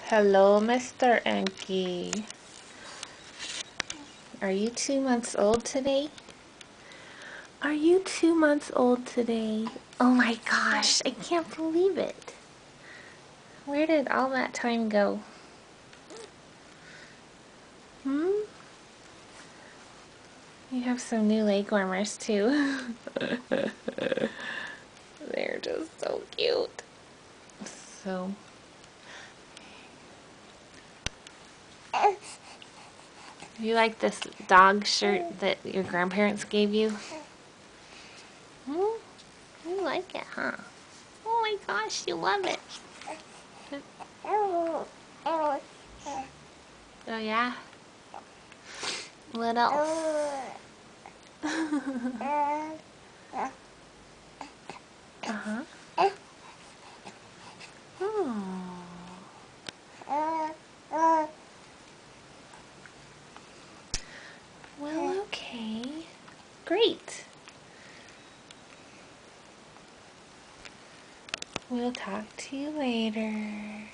Hello, Mr. Enki. Are you 2 months old today? Are you 2 months old today? Oh my gosh, I can't believe it. Where did all that time go? Hmm? You have some new leg warmers too. They're just so cute. So, you like this dog shirt that your grandparents gave you? Hmm? You like it, huh? Oh my gosh, you love it. Oh yeah? What else? Uh-huh. Oh. Well, okay. Great. We'll talk to you later.